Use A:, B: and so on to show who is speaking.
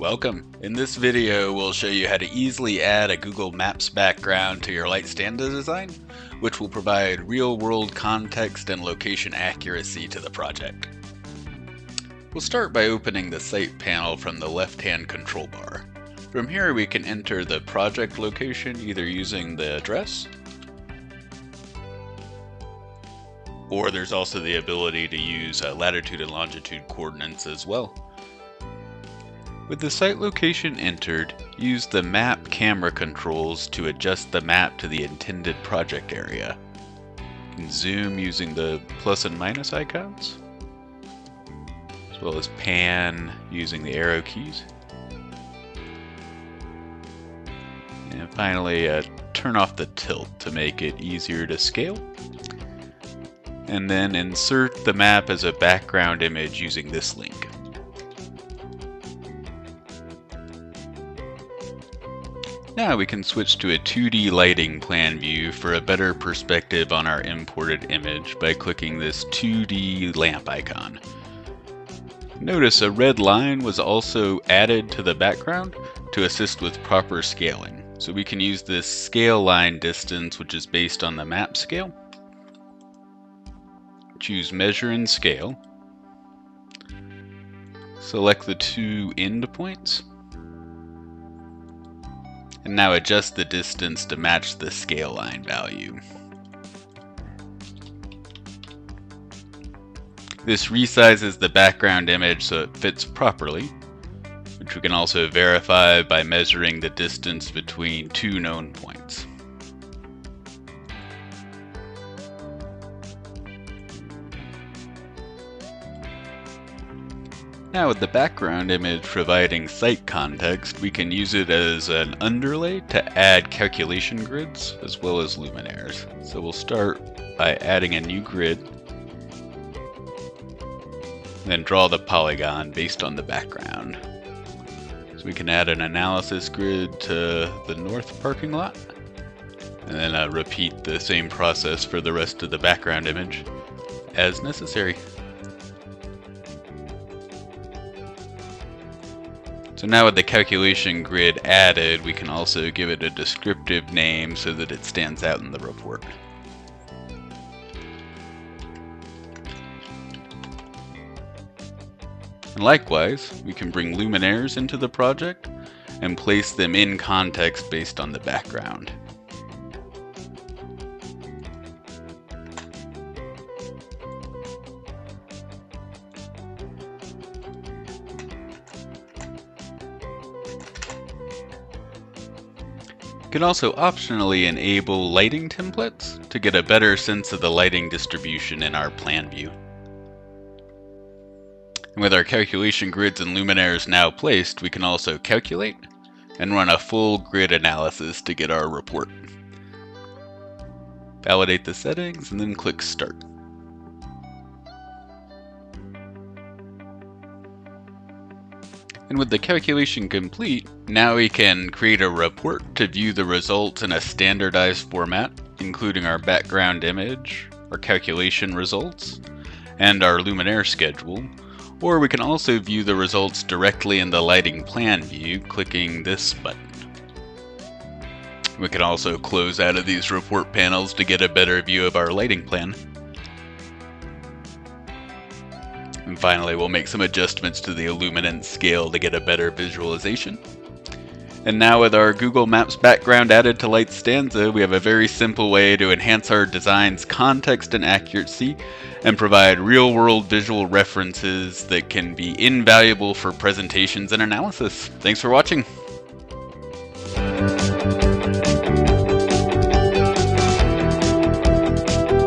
A: Welcome. In this video, we'll show you how to easily add a Google Maps background to your LightStanza design, which will provide real-world context and location accuracy to the project. We'll start by opening the Site panel from the left-hand control bar. From here, we can enter the project location either using the address, or there's also the ability to use latitude and longitude coordinates as well. With the site location entered, use the map camera controls to adjust the map to the intended project area. You can zoom using the plus and minus icons, as well as pan using the arrow keys. And finally, turn off the tilt to make it easier to scale. And then insert the map as a background image using this link. Now we can switch to a 2D lighting plan view for a better perspective on our imported image by clicking this 2D lamp icon. Notice a red line was also added to the background to assist with proper scaling. So we can use this scale line distance, which is based on the map scale. Choose Measure and Scale. Select the two endpoints. And now adjust the distance to match the scale line value. This resizes the background image so it fits properly, which we can also verify by measuring the distance between two known points. Now with the background image providing site context, we can use it as an underlay to add calculation grids as well as luminaires. So we'll start by adding a new grid, then draw the polygon based on the background. So we can add an analysis grid to the north parking lot, and then repeat the same process for the rest of the background image as necessary. So now with the calculation grid added, we can also give it a descriptive name so that it stands out in the report. And likewise, we can bring luminaires into the project and place them in context based on the background. You can also optionally enable lighting templates to get a better sense of the lighting distribution in our plan view. And with our calculation grids and luminaires now placed, we can also calculate and run a full grid analysis to get our report. Validate the settings and then click Start. And with the calculation complete, now we can create a report to view the results in a standardized format, including our background image, our calculation results, and our luminaire schedule. Or we can also view the results directly in the lighting plan view, clicking this button. We can also close out of these report panels to get a better view of our lighting plan. And finally, we'll make some adjustments to the illuminance scale to get a better visualization. And now with our Google Maps background added to LightStanza, we have a very simple way to enhance our design's context and accuracy and provide real-world visual references that can be invaluable for presentations and analysis. Thanks for watching.